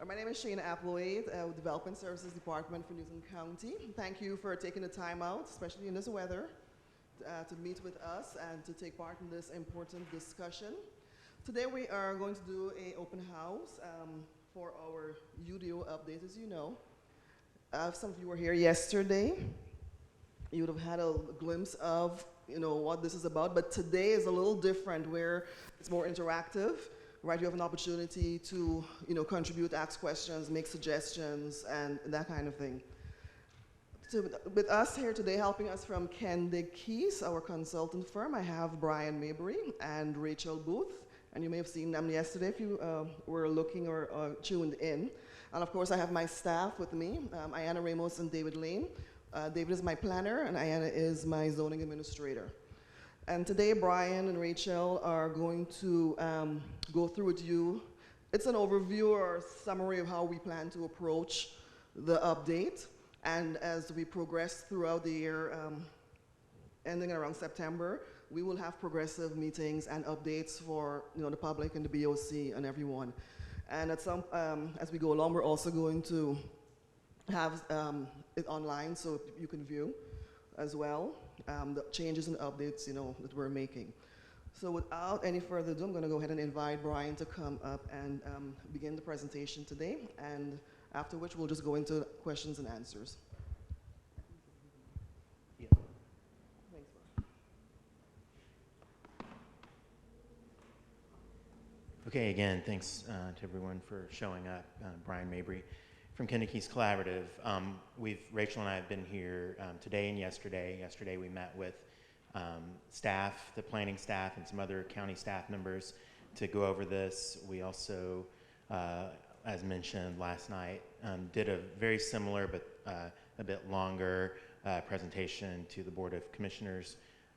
My name is Shana Applewade, with Development Services Department for Newton County. Thank you for taking the time out, especially in this weather, to meet with us and to take part in this important discussion. Today we are going to do an open house for our UDO update. As you know, some of you were here yesterday. You would have had a glimpse of what this is about, but today is a little different where it's more interactive. Right, you have an opportunity to, contribute, ask questions, make suggestions, and that kind of thing. So with us here today, helping us from Kendig Keast, our consultant firm, I have Brian Mabry and Rachel Booth, and you may have seen them yesterday if you were looking or tuned in. And of course, I have my staff with me, Ayanna Ramos and David Lane. David is my planner, and Ayanna is my zoning administrator. And today, Brian and Rachel are going to go through with you. It's an overview or summary of how we plan to approach the update. And as we progress throughout the year, ending around September, we will have progressive meetings and updates for the public and the BOC and everyone. And at as we go along, we're also going to have it online so you can view as well. The changes and updates, that we're making. So without any further ado, I'm going to go ahead and invite Brian to come up and begin the presentation today, and after which we'll just go into questions and answers. Yeah. Thanks, Brian. Okay, again, thanks to everyone for showing up. Brian Mabry from Kendig Keast Collaborative. Rachel and I have been here today and yesterday. Yesterday we met with staff, the planning staff, and some other county staff members to go over this. We also, as mentioned last night, did a very similar but a bit longer presentation to the Board of Commissioners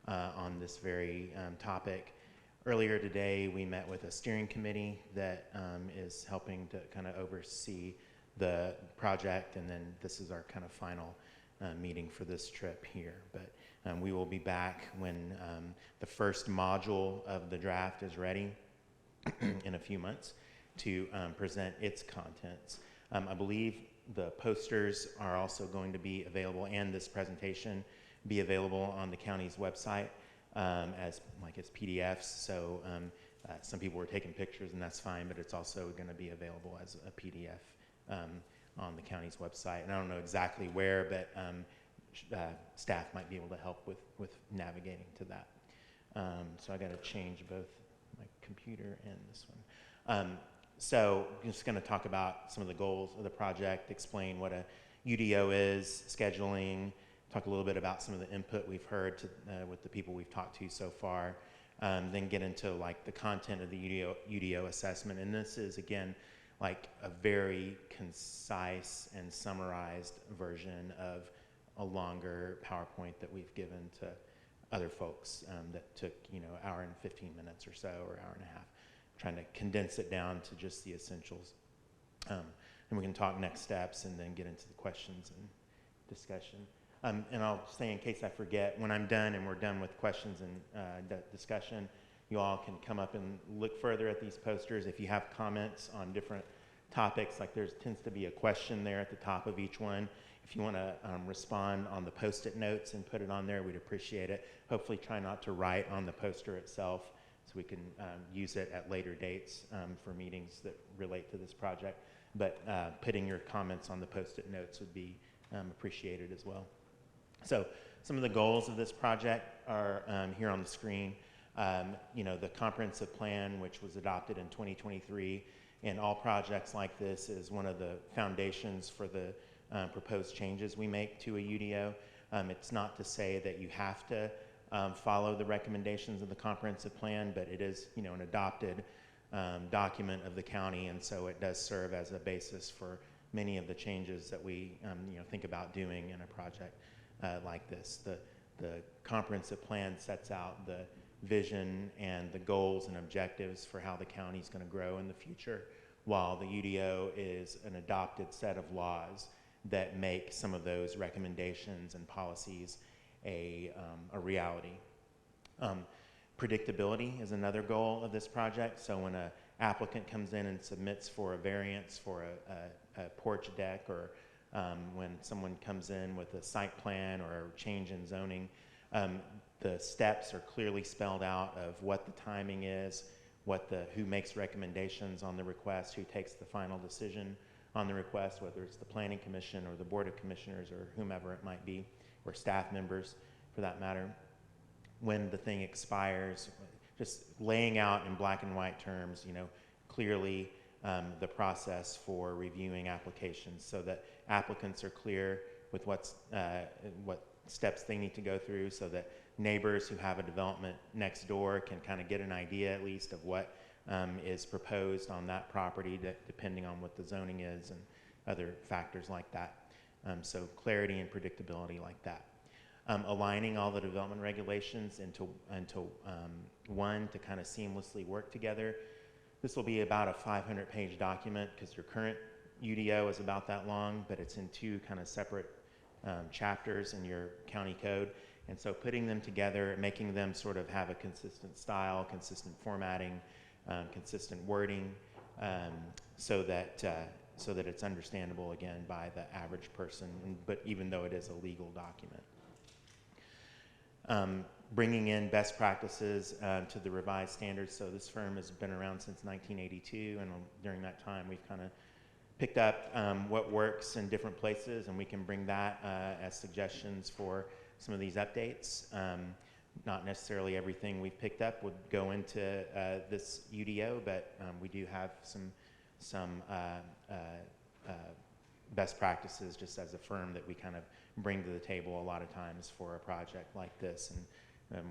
on this very topic. Earlier today we met with a steering committee that is helping to kind of oversee the project, and then this is our kind of final meeting for this trip here. But we will be back when the first module of the draft is ready in a few months to present its contents. I believe the posters are also going to be available, and this presentation be available on the county's website as PDFs. So some people were taking pictures, and that's fine, but it's also going to be available as a PDF on the county's website. And I don't know exactly where, but staff might be able to help with navigating to that. So I got to change both my computer and this one. So I'm just going to talk about some of the goals of the project, explain what a UDO is, scheduling, talk a little bit about some of the input we've heard with the people we've talked to so far, then get into the content of the UDO assessment. And this is, again, a very concise and summarized version of a longer PowerPoint that we've given to other folks that took, hour and 15 minutes or so, or hour and a half, trying to condense it down to just the essentials. And we can talk next steps and then get into the questions and discussion. And I'll say, in case I forget, when I'm done and we're done with questions and discussion, you all can come up and look further at these posters. If you have comments on different topics, there tends to be a question there at the top of each one. If you want to respond on the Post-it notes and put it on there, we'd appreciate it. Hopefully try not to write on the poster itself so we can use it at later dates for meetings that relate to this project. But putting your comments on the Post-it notes would be appreciated as well. So some of the goals of this project are here on the screen. The comprehensive plan, which was adopted in 2023, and all projects like this is one of the foundations for the proposed changes we make to a UDO. It's not to say that you have to follow the recommendations of the comprehensive plan, but it is, an adopted document of the county, and so it does serve as a basis for many of the changes that we, think about doing in a project like this. The comprehensive plan sets out the vision and the goals and objectives for how the county is going to grow in the future, while the UDO is an adopted set of laws that make some of those recommendations and policies a reality. Predictability is another goal of this project. So when an applicant comes in and submits for a variance for a porch deck, or when someone comes in with a site plan or a change in zoning, the steps are clearly spelled out of what the timing is, who makes recommendations on the request, who takes the final decision on the request, whether it's the Planning Commission or the Board of Commissioners or whomever it might be, or staff members for that matter. When the thing expires, just laying out in black and white terms, clearly the process for reviewing applications, so that applicants are clear with what steps they need to go through, so that neighbors who have a development next door can kind of get an idea at least of what is proposed on that property, depending on what the zoning is and other factors like that. So clarity and predictability like that. Aligning all the development regulations into one to kind of seamlessly work together. This will be about a 500-page document, because your current UDO is about that long, but it's in two kind of separate chapters in your county code. And so putting them together, making them sort of have a consistent style, consistent formatting, consistent wording, so that it's understandable again by the average person, but even though it is a legal document. Bringing in best practices to the revised standards. So this firm has been around since 1982, and during that time we've kind of picked up what works in different places, and we can bring that as suggestions for some of these updates. Not necessarily everything we've picked up would go into this UDO, but we do have some best practices just as a firm that we kind of bring to the table a lot of times for a project like this, and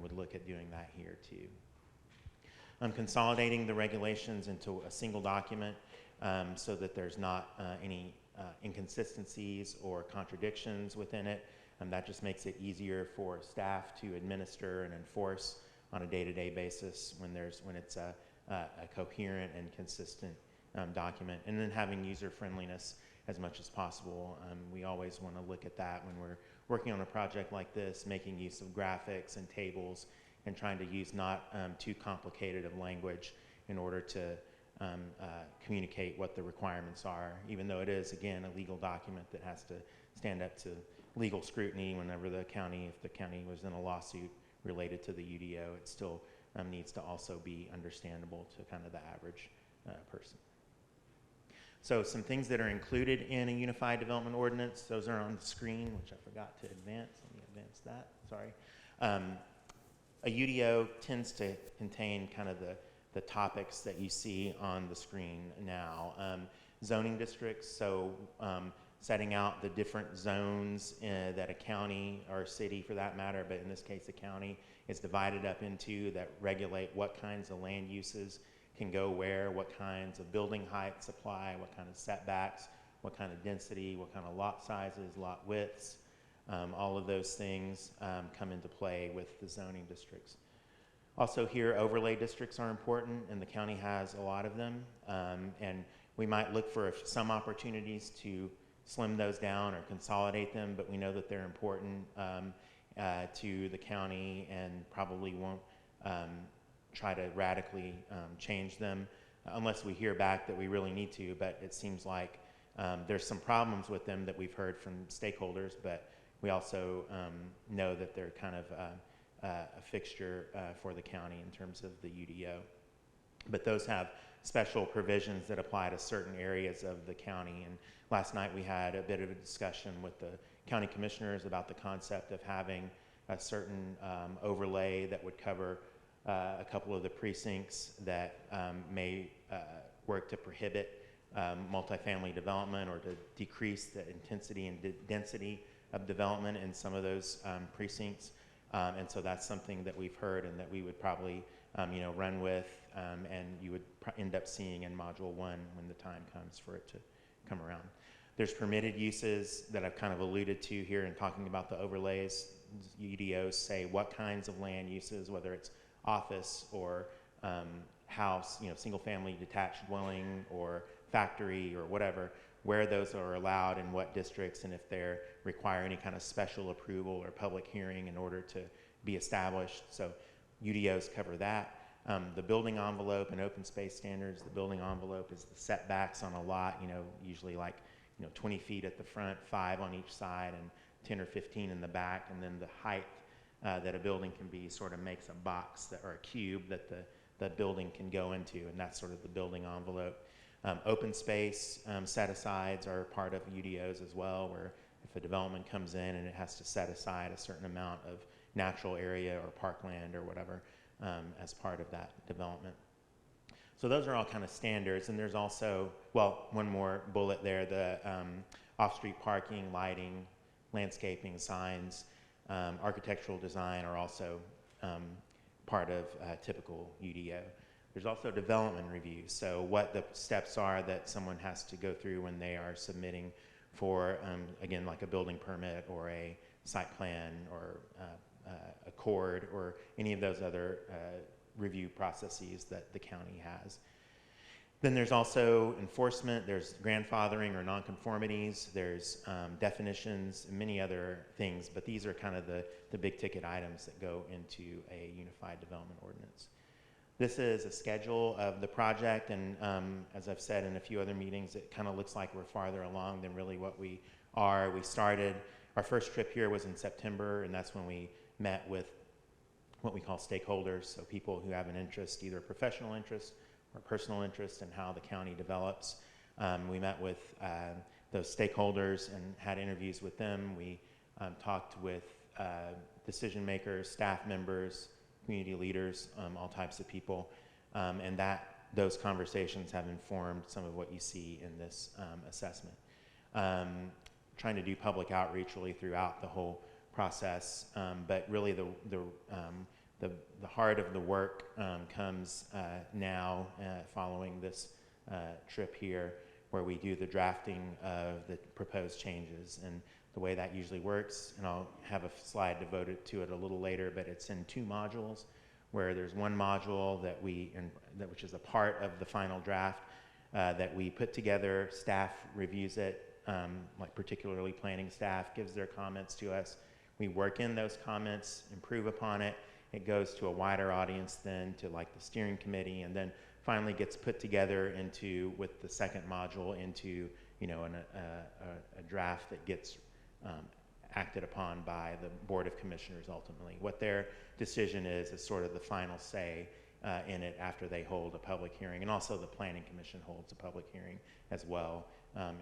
would look at doing that here too. Consolidating the regulations into a single document so that there's not any inconsistencies or contradictions within it. That just makes it easier for staff to administer and enforce on a day-to-day basis when it's a coherent and consistent document. And then having user friendliness as much as possible. We always want to look at that when we're working on a project like this, making use of graphics and tables, and trying to use not too complicated of language in order to communicate what the requirements are, even though it is, again, a legal document that has to stand up to legal scrutiny whenever if the county was in a lawsuit related to the UDO, it still needs to also be understandable to kind of the average person. So some things that are included in a Unified Development Ordinance, those are on the screen, which I forgot to advance. Let me advance that, sorry. A UDO tends to contain kind of the topics that you see on the screen now. Zoning districts, so setting out the different zones that a county or a city for that matter, but in this case a county, is divided up into that regulate what kinds of land uses can go where, what kinds of building heights apply, what kind of setbacks, what kind of density, what kind of lot sizes, lot widths. All of those things come into play with the zoning districts. Also here, overlay districts are important, and the county has a lot of them. And we might look for some opportunities to slim those down or consolidate them, but we know that they're important to the county, and probably won't try to radically change them unless we hear back that we really need to. But it seems like there's some problems with them that we've heard from stakeholders, but we also know that they're kind of a fixture for the county in terms of the UDO. But those have special provisions that apply to certain areas of the county. And last night we had a bit of a discussion with the county commissioners about the concept of having a certain overlay that would cover a couple of the precincts that may work to prohibit multifamily development, or to decrease the intensity and density of development in some of those precincts. And so that's something that we've heard and that we would probably run with, and you would end up seeing in Module 1 when the time comes for it to come around. There's permitted uses that I've kind of alluded to here in talking about the overlays. UDOs say what kinds of land uses, whether it's office or house, single family detached dwelling or factory or whatever, where those are allowed in what districts, and if they require any kind of special approval or public hearing in order to be established. So UDOs cover that. The building envelope and open space standards, the building envelope is the setbacks on a lot, usually like 20 feet at the front, 5 on each side, and 10 or 15 in the back, and then the height that a building can be sort of makes a box or a cube that the building can go into, and that's sort of the building envelope. Open space set-asides are part of UDOs as well, where if a development comes in and it has to set aside a certain amount of natural area or parkland or whatever as part of that development. So those are all kind of standards, and there's also, well, one more bullet there, the off-street parking, lighting, landscaping, signs, architectural design are also part of typical UDO. There's also development reviews, so what the steps are that someone has to go through when they are submitting for, again, like a building permit or a site plan or a CORD or any of those other review processes that the county has. Then there's also enforcement, there's grandfathering or nonconformities, there's definitions and many other things, but these are kind of the big ticket items that go into a Unified Development Ordinance. This is a schedule of the project, and as I've said in a few other meetings, it kind of looks like we're farther along than really what we are. We started, our first trip here was in September, and that's when we met with what we call stakeholders, so people who have an interest, either professional interest or personal interest in how the county develops. We met with those stakeholders and had interviews with them. We talked with decision makers, staff members, community leaders, all types of people, and those conversations have informed some of what you see in this assessment. Trying to do public outreach really throughout the whole process, but really the heart of the work comes now following this trip here, where we do the drafting of the proposed changes. And the way that usually works, and I'll have a slide devoted to it a little later, but it's in 2 modules, where there's one module which is a part of the final draft that we put together. Staff reviews it, like particularly planning staff gives their comments to us. We work in those comments, improve upon it. It goes to a wider audience then, to like the steering committee, and then finally gets put together with the second module into a draft that gets acted upon by the Board of Commissioners ultimately. What their decision is sort of the final say in it after they hold a public hearing, and also the Planning Commission holds a public hearing as well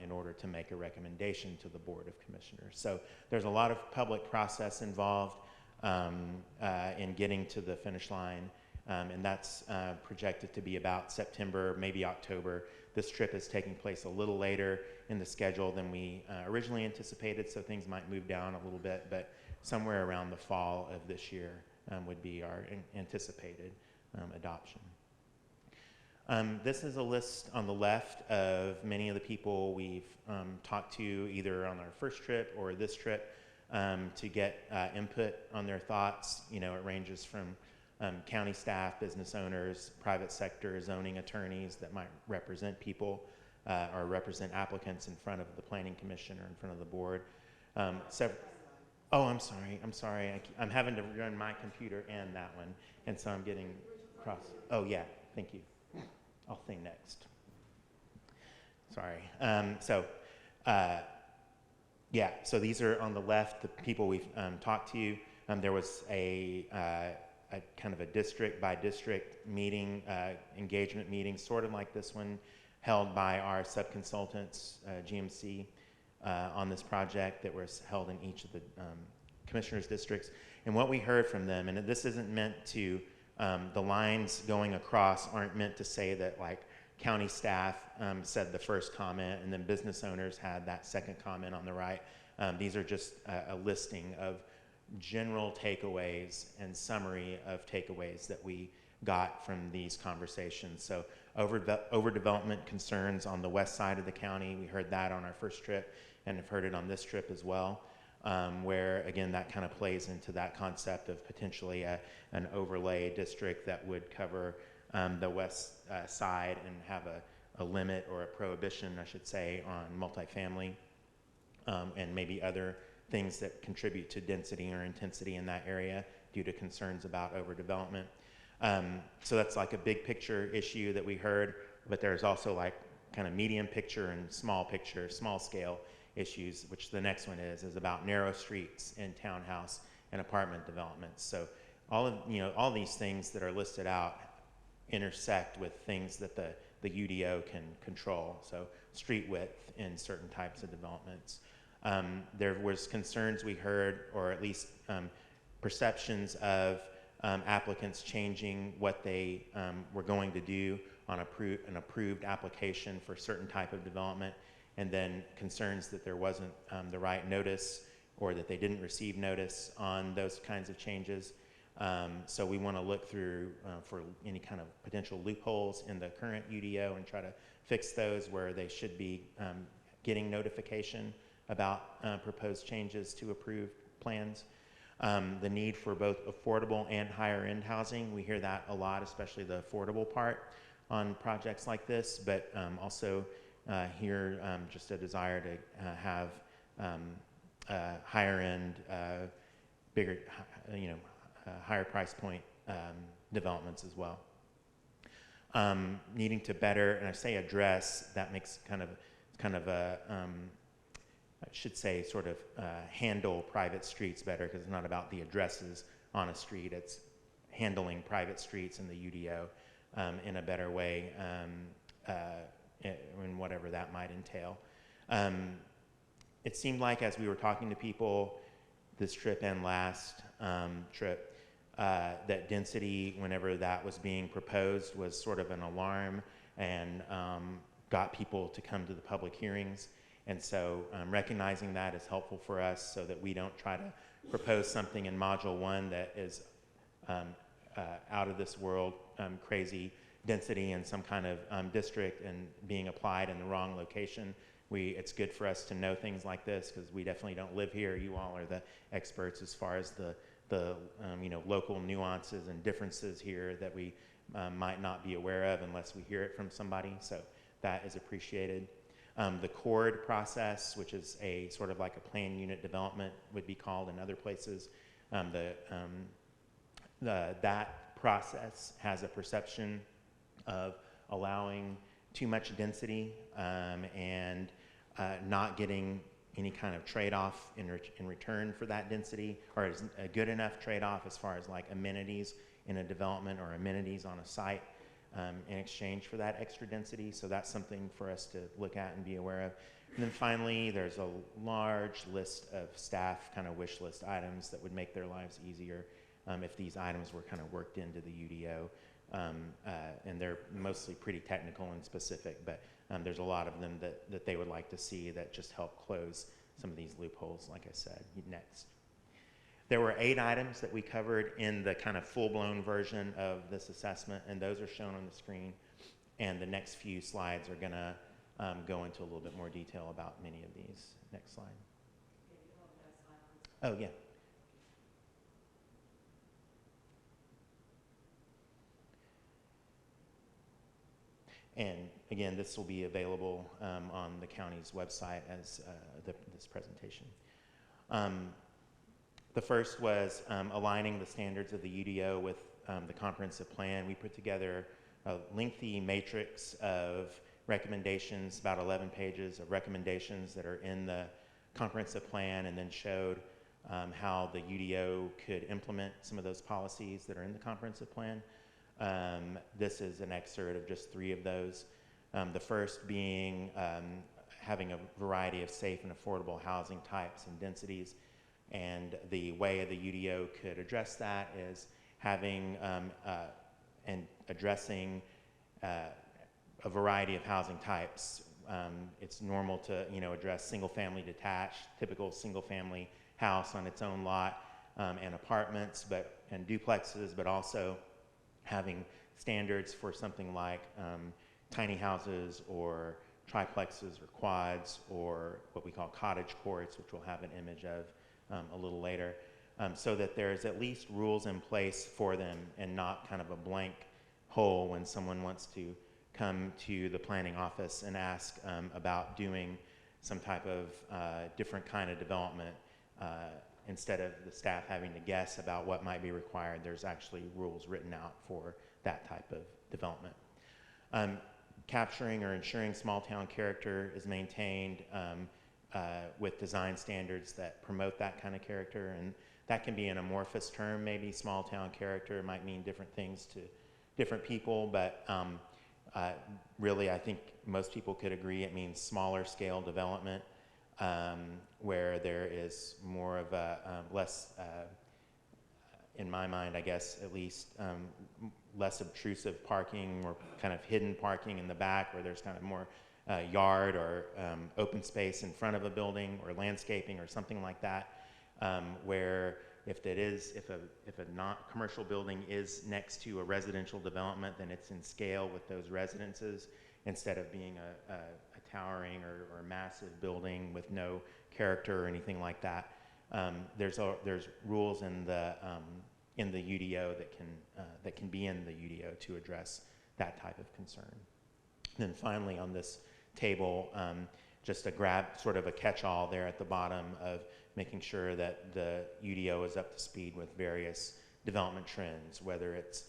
in order to make a recommendation to the Board of Commissioners. So there's a lot of public process involved in getting to the finish line, and that's projected to be about September, maybe October. This trip is taking place a little later in the schedule than we originally anticipated, so things might move down a little bit, but somewhere around the fall of this year would be our anticipated adoption. This is a list on the left of many of the people we've talked to either on our first trip or this trip to get input on their thoughts. It ranges from county staff, business owners, private sector, zoning attorneys that might represent people or represent applicants in front of the Planning Commission or in front of the board. Oh, I'm sorry. I'm having to run my computer and that one, and so I'm getting cross. Oh, yeah, thank you. I'll think next. Sorry. Yeah, so these are on the left, the people we've talked to. There was a kind of a district by district meeting, engagement meeting, sort of like this one, held by our subconsultants, GMC, on this project that was held in each of the commissioners' districts. And what we heard from them, and this isn't meant to, the lines going across aren't meant to say that like county staff said the first comment and then business owners had that second comment on the right. These are just a listing of general takeaways and summary of takeaways that we got from these conversations. So overdevelopment concerns on the west side of the county, we heard that on our first trip and have heard it on this trip as well, where again that kind of plays into that concept of potentially an overlay district that would cover the west side and have a limit or a prohibition, I should say, on multifamily and maybe other things that contribute to density or intensity in that area due to concerns about overdevelopment. So that's like a big picture issue that we heard, but there's also like kind of medium picture and small picture, small scale issues, which the next one is about narrow streets in townhouse and apartment developments. So all these things that are listed out intersect with things that the UDO can control. So street width in certain types of developments. There was concerns we heard, or at least perceptions of applicants changing what they were going to do on an approved application for a certain type of development, and then concerns that there wasn't the right notice or that they didn't receive notice on those kinds of changes. So we want to look through for any kind of potential loopholes in the current UDO and try to fix those where they should be getting notification about proposed changes to approved plans. The need for both affordable and higher end housing. We hear that a lot, especially the affordable part on projects like this, but also hear just a desire to have higher end, bigger, higher price point developments as well. Needing to better, and I say address, that makes kind of a, I should say sort of handle private streets better, because it's not about the addresses on a street, it's handling private streets in the UDO in a better way, in whatever that might entail. It seemed like as we were talking to people this trip and last trip, that density, whenever that was being proposed, was sort of an alarm and got people to come to the public hearings. And so recognizing that is helpful for us so that we don't try to propose something in Module 1 that is out of this world, crazy density in some kind of district and being applied in the wrong location. It's good for us to know things like this because we definitely don't live here. You all are the experts as far as the local nuances and differences here that we might not be aware of unless we hear it from somebody. So that is appreciated. The CORD process, which is a sort of like a plan unit development would be called in other places. That process has a perception of allowing too much density and not getting any kind of trade-off in return for that density, or is a good enough trade-off as far as like amenities in a development or amenities on a site in exchange for that extra density. So that's something for us to look at and be aware of. And then finally, there's a large list of staff kind of wish list items that would make their lives easier if these items were kind of worked into the UDO. And they're mostly pretty technical and specific, but there's a lot of them that they would like to see that just help close some of these loopholes, like I said. Next. There were 8 items that we covered in the kind of full-blown version of this assessment, and those are shown on the screen. And the next few slides are going to go into a little bit more detail about many of these. Next slide. Oh, yeah. And again, this will be available on the county's website as this presentation. The first was aligning the standards of the UDO with the comprehensive plan. We put together a lengthy matrix of recommendations, about 11 pages of recommendations that are in the comprehensive plan, and then showed how the UDO could implement some of those policies that are in the comprehensive plan. This is an excerpt of just 3 of those. The first being having a variety of safe and affordable housing types and densities. And the way the UDO could address that is having and addressing a variety of housing types. It's normal to address single-family detached, typical single-family house on its own lot, and apartments, and duplexes, but also having standards for something like tiny houses or triplexes or quads, or what we call cottage courts, which we'll have an image of a little later, so that there's at least rules in place for them and not kind of a blank hole when someone wants to come to the planning office and ask about doing some type of different kind of development instead of the staff having to guess about what might be required, there's actually rules written out for that type of development. Capturing or ensuring small town character is maintained with design standards that promote that kind of character, and that can be an amorphous term. Maybe small town character might mean different things to different people, but really I think most people could agree it means smaller scale development where there is more of a less, in my mind I guess at least, less obtrusive parking or kind of hidden parking in the back, where there's kind of more yard or open space in front of a building or landscaping or something like that, where if a not commercial building is next to a residential development, then it's in scale with those residences instead of being a towering or massive building with no character or anything like that. There's rules in the UDO that can be in the UDO to address that type of concern. And then finally on this table, just sort of a catch-all there at the bottom of making sure that the UDO is up to speed with various development trends, whether it's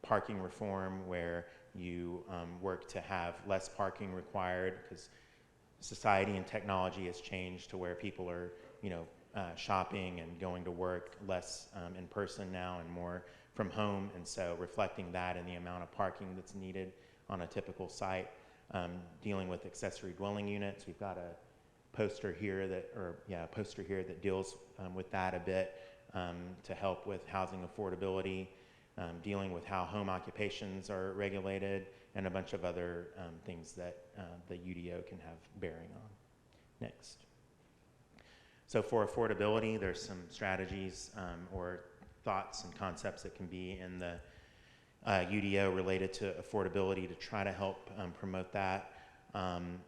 parking reform, where you work to have less parking required because society and technology has changed to where people are, shopping and going to work less in person now and more from home, and so reflecting that in the amount of parking that's needed on a typical site. Dealing with accessory dwelling units, we've got a poster here that deals with that a bit to help with housing affordability, dealing with how home occupations are regulated, and a bunch of other things that the UDO can have bearing on. Next. So for affordability, there's some strategies or thoughts and concepts that can be in the UDO related to affordability to try to help promote that.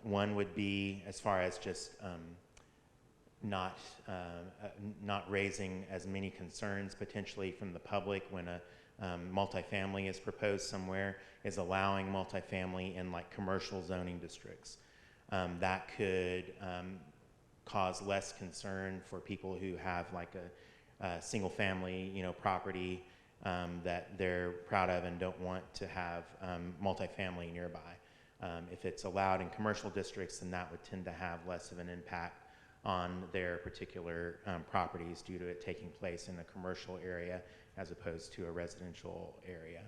One would be as far as just not raising as many concerns potentially from the public when a multifamily is proposed somewhere, is allowing multifamily in like commercial zoning districts. That could cause less concern for people who have like a single family property that they're proud of and don't want to have multifamily nearby. If it's allowed in commercial districts, then that would tend to have less of an impact on their particular properties due to it taking place in a commercial area as opposed to a residential area.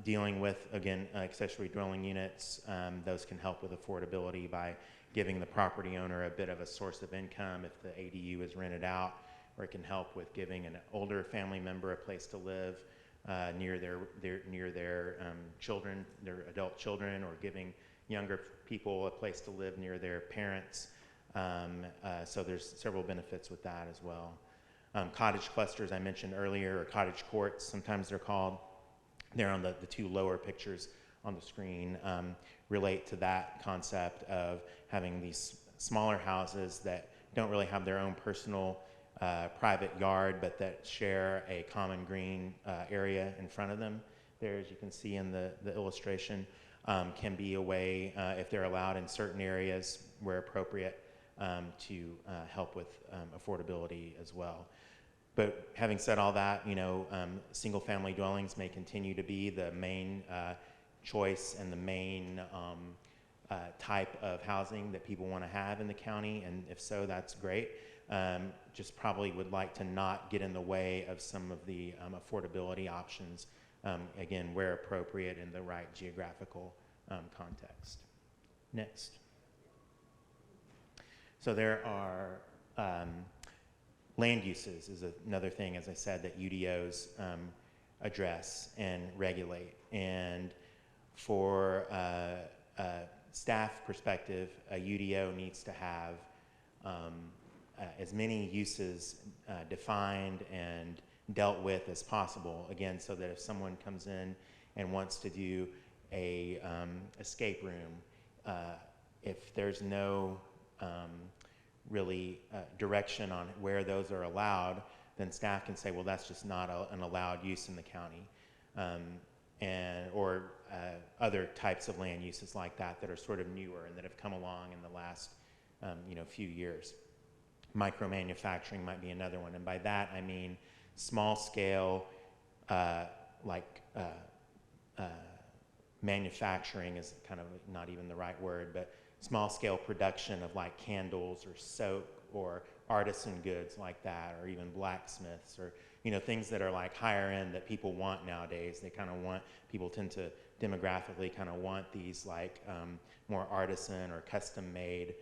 Dealing with, again, accessory dwelling units, those can help with affordability by giving the property owner a bit of a source of income if the ADU is rented out, or it can help with giving an older family member a place to live near their children, their adult children, or giving younger people a place to live near their parents. So there's several benefits with that as well. Cottage clusters I mentioned earlier, or cottage courts, sometimes they're called. They're on the two lower pictures on the screen, relate to that concept of having these smaller houses that don't really have their own personal private yard, but that share a common green area in front of them. There, as you can see in the illustration, can be a way, if they're allowed in certain areas where appropriate, to help with affordability as well. But having said all that, single family dwellings may continue to be the main choice and the main type of housing that people want to have in the county, and if so, that's great. Just probably would like to not get in the way of some of the affordability options, again, where appropriate in the right geographical context. Next. So there are land uses is another thing, as I said, that UDOs address and regulate. And for a staff perspective, a UDO needs to have as many uses defined and dealt with as possible, again, so that if someone comes in and wants to do a escape room, if there's no really direction on where those are allowed, then staff can say, well, that's just not an allowed use in the county, or other types of land uses like that that are sort of newer and that have come along in the last few years. Micro-manufacturing might be another one. And by that, I mean small scale, manufacturing is kind of not even the right word, but small scale production of like candles or soap or artisan goods like that, or even blacksmiths, or things that are like higher end that people want nowadays. They kind of want, people tend to demographically kind of want these like more artisan or custom made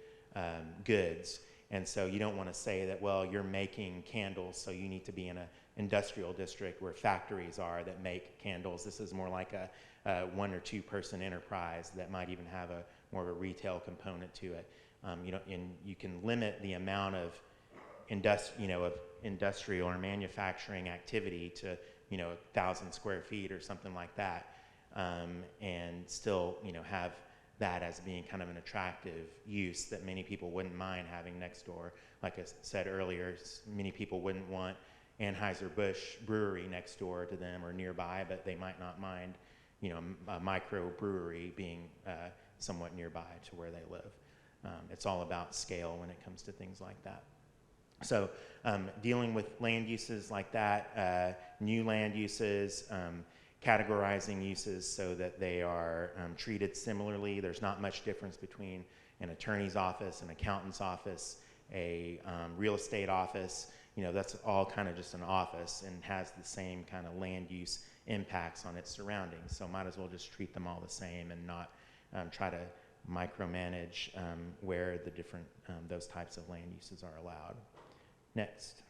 goods. And so you don't want to say that, well, you're making candles, so you need to be in an industrial district where factories are that make candles. This is more like a 1 or 2 person enterprise that might even have a more of a retail component to it. And you can limit the amount of industrial or manufacturing activity to 1,000 square feet or something like that, and still have that as being kind of an attractive use that many people wouldn't mind having next door. Like I said earlier, many people wouldn't want Anheuser-Busch brewery next door to them or nearby, but they might not mind a micro brewery being somewhat nearby to where they live. It's all about scale when it comes to things like that. So dealing with land uses like that, new land uses, categorizing uses so that they are treated similarly. There's not much difference between an attorney's office, an accountant's office, a real estate office. That's all kind of just an office and has the same kind of land use impacts on its surroundings. So might as well just treat them all the same and not try to micromanage where the different, those types of land uses are allowed. Next.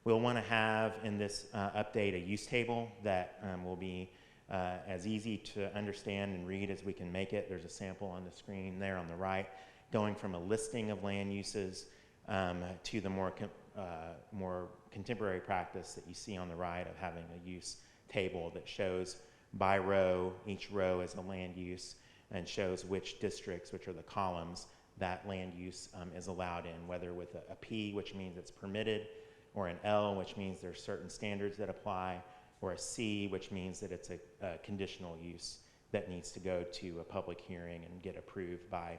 We'll want to have in this update a use table that will be as easy to understand and read as we can make it. There's a sample on the screen there on the right, going from a listing of land uses to the more contemporary practice that you see on the right of having a use table that shows by row, each row is a land use, and shows which districts, which are the columns, that land use is allowed in, whether with a P, which means it's permitted, or an L, which means there's certain standards that apply, or a C, which means that it's a conditional use that needs to go to a public hearing and get approved by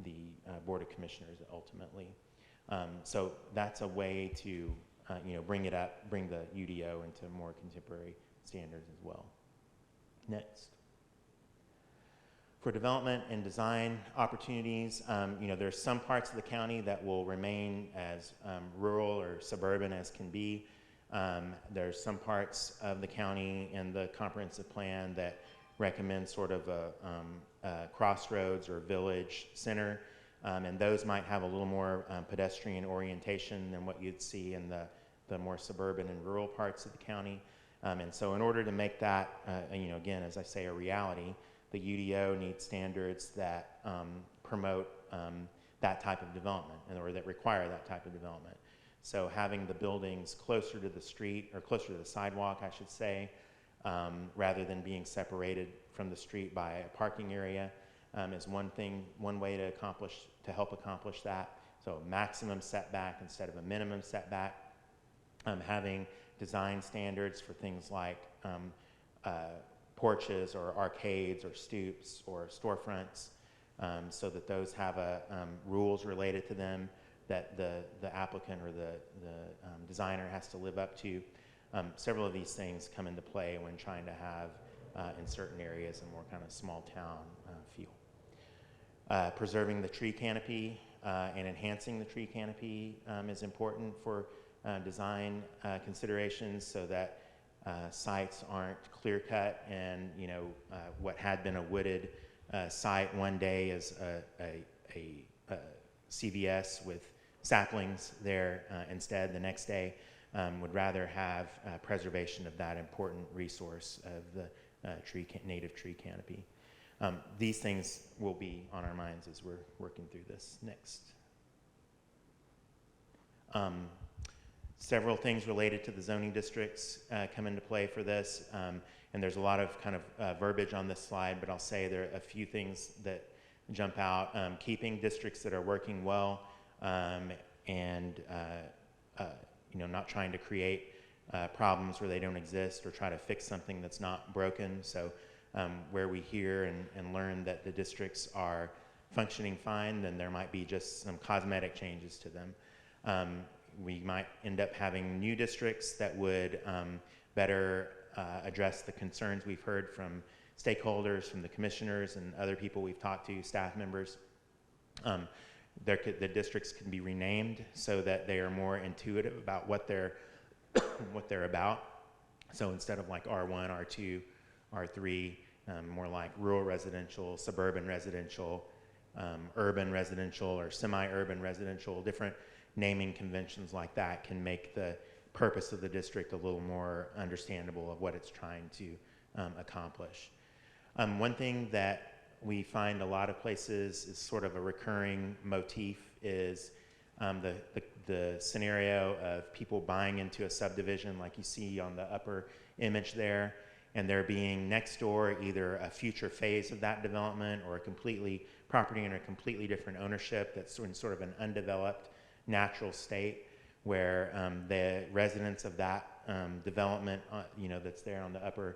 the Board of Commissioners ultimately. So that's a way to bring it up, bring the UDO into more contemporary standards as well. Next. For development and design opportunities, there's some parts of the county that will remain as rural or suburban as can be. There's some parts of the county in the comprehensive plan that recommend sort of a crossroads or village center, and those might have a little more pedestrian orientation than what you'd see in the more suburban and rural parts of the county. And so in order to make that, again, as I say, a reality, the UDO needs standards that promote that type of development, or that require that type of development. So having the buildings closer to the street, or closer to the sidewalk, I should say, rather than being separated from the street by a parking area, is one way to help accomplish that. So maximum setback instead of a minimum setback. Having design standards for things like porches or arcades or stoops or storefronts, so that those have rules related to them that the applicant or the designer has to live up to. Several of these things come into play when trying to have in certain areas a more kind of small town feel. Preserving the tree canopy and enhancing the tree canopy is important for design considerations, so that sites aren't clear cut and what had been a wooded site one day is a CVS with saplings there instead the next day. Would rather have preservation of that important resource of the native tree canopy. These things will be on our minds as we're working through this. Next. Several things related to the zoning districts come into play for this, and there's a lot of kind of verbiage on this slide, but I'll say there are a few things that jump out. Keeping districts that are working well, and not trying to create problems where they don't exist or try to fix something that's not broken. So where we hear and learn that the districts are functioning fine, then there might be just some cosmetic changes to them. We might end up having new districts that would better address the concerns we've heard from stakeholders, from the commissioners and other people we've talked to, staff members. The districts can be renamed so that they are more intuitive about what they're what they're about. So instead of like R1, R2, R3, more like rural residential, suburban residential, urban residential, or semi-urban residential, different naming conventions like that can make the purpose of the district a little more understandable of what it's trying to accomplish. One thing that we find a lot of places is sort of a recurring motif is the scenario of people buying into a subdivision like you see on the upper image there, and there being next door either a future phase of that development or a completely property in a completely different ownership that's in sort of an undeveloped natural state where the residents of that development, that's there on the upper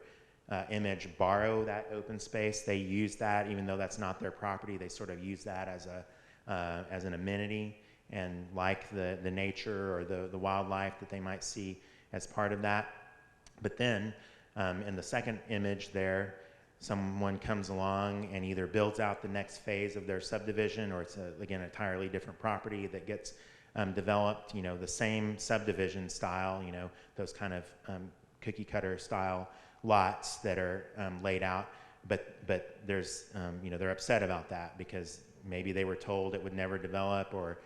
image borrow that open space. They use that even though that's not their property. They sort of use that as an amenity and like the nature or the wildlife that they might see as part of that. But then in the second image there, someone comes along and either builds out the next phase of their subdivision, or it's again entirely different property that gets developed, the same subdivision style, those kind of cookie cutter style lots that are laid out, but there's they're upset about that because maybe they were told it would never develop, or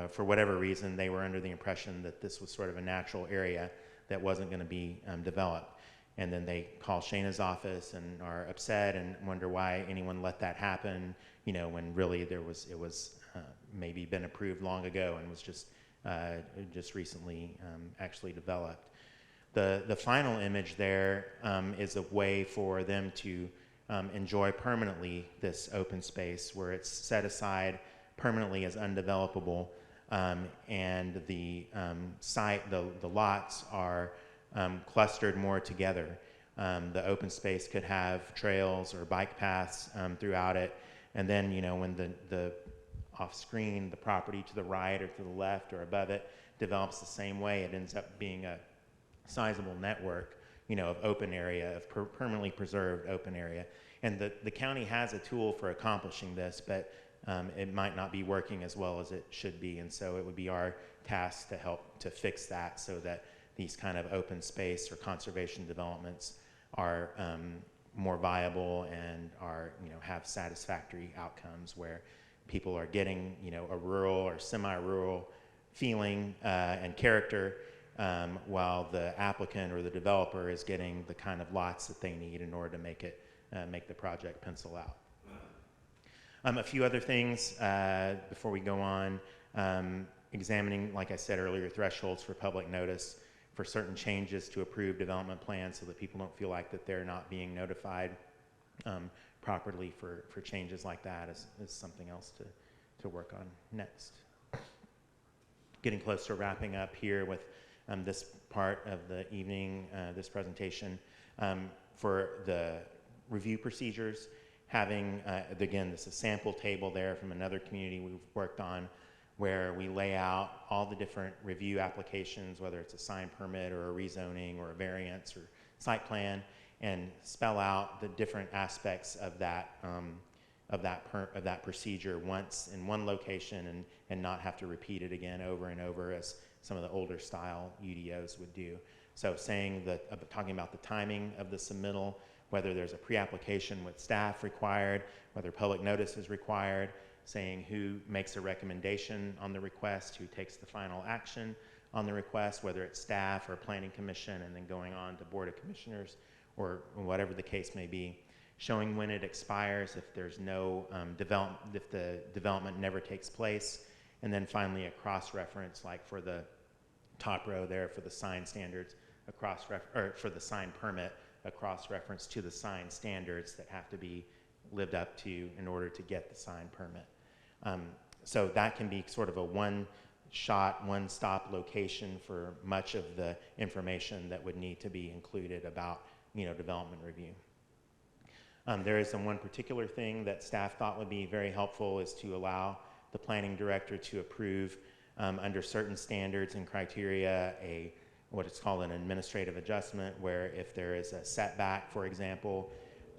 for whatever reason they were under the impression that this was sort of a natural area that wasn't going to be developed. And then they call Shayna's office and are upset and wonder why anyone let that happen, when really it was maybe been approved long ago and was just recently actually developed. The final image there is a way for them to enjoy permanently this open space where it's set aside permanently as undevelopable, and the site, the lots are clustered more together. The open space could have trails or bike paths throughout it, and then when the off screen, the property to the right or to the left or above it develops the same way, it ends up being a sizable network of open area, of permanently preserved open area. And the county has a tool for accomplishing this, but it might not be working as well as it should be, and so it would be our task to help to fix that so that these kind of open space or conservation developments are more viable and are have satisfactory outcomes where people are getting a rural or semi-rural feeling and character, while the applicant or the developer is getting the kind of lots that they need in order to make the project pencil out. A few other things before we go on. Examining, like I said earlier, thresholds for public notice for certain changes to approved development plans so that people don't feel like that they're not being notified properly for changes like that is something else to work on next. Getting close to wrapping up here with this part of the evening, this presentation. For the review procedures, having, again, this is a sample table there from another community we've worked on where we lay out all the different review applications, whether it's a sign permit or a rezoning or a variance or site plan, and spell out the different aspects of that procedure once in one location and not have to repeat it again over and over as some of the older style UDOs would do. So talking about the timing of the submittal, whether there's a pre-application with staff required, whether public notice is required, saying who makes a recommendation on the request, who takes the final action on the request, whether it's staff or planning commission, and then going on to Board of Commissioners or whatever the case may be. Showing when it expires if there's no if the development never takes place, and then finally a cross-reference, like for the top row there for the sign standards, or for the sign permit, a cross-reference to the sign standards that have to be lived up to in order to get the sign permit. So that can be sort of a one-shot, one-stop location for much of the information that would need to be included about development review. There is one particular thing that staff thought would be very helpful is to allow the planning director to approve under certain standards and criteria what is called an administrative adjustment, where if there is a setback, for example,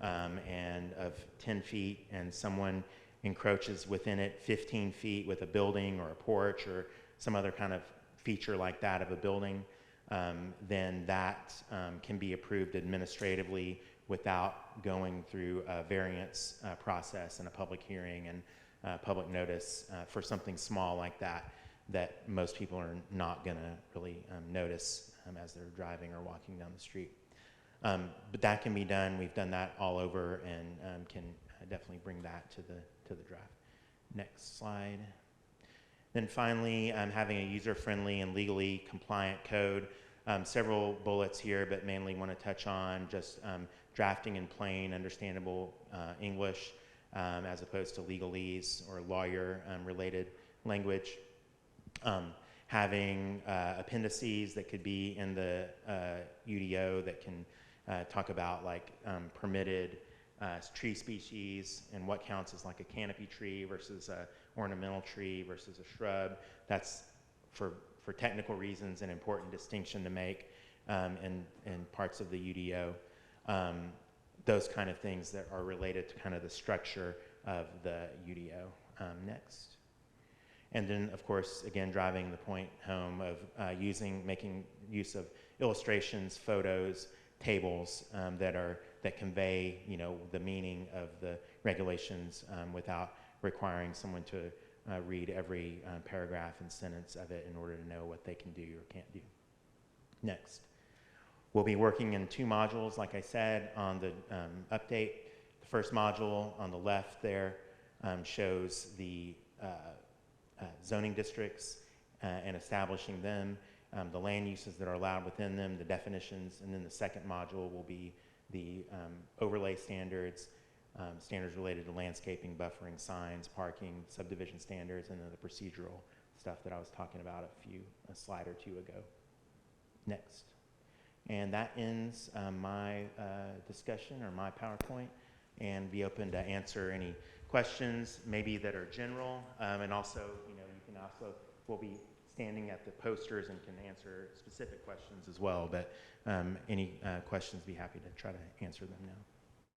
and of 10 feet and someone encroaches within it 15 feet with a building or a porch or some other kind of feature like that of a building, then that can be approved administratively without going through a variance process and a public hearing and public notice for something small like that that most people are not going to really notice as they're driving or walking down the street. But that can be done. We've done that all over and can definitely bring that to the draft. Next slide. Then finally, having a user-friendly and legally compliant code. Several bullets here, but mainly want to touch on just drafting in plain, understandable English as opposed to legalese or lawyer-related language. Having appendices that could be in the UDO that can talk about like permitted tree species and what counts as like a canopy tree versus a ornamental tree versus a shrub. That's for technical reasons an important distinction to make in parts of the UDO. Those kind of things that are related to kind of the structure of the UDO. Next. And then, of course, again, driving the point home of making use of illustrations, photos, tables that convey, the meaning of the regulations without requiring someone to read every paragraph and sentence of it in order to know what they can do or can't do. Next. We'll be working in 2 modules, like I said, on the update. The first module on the left there shows the zoning districts and establishing them, the land uses that are allowed within them, the definitions, and then the second module will be the overlay standards, standards related to landscaping, buffering, signs, parking, subdivision standards, and then the procedural stuff that I was talking about a slide or 2 ago. Next. And that ends my discussion or my PowerPoint, and be open to answer any questions maybe that are general, and also, you can also, we'll be standing at the posters and can answer specific questions as well, but any questions, be happy to try to answer them now.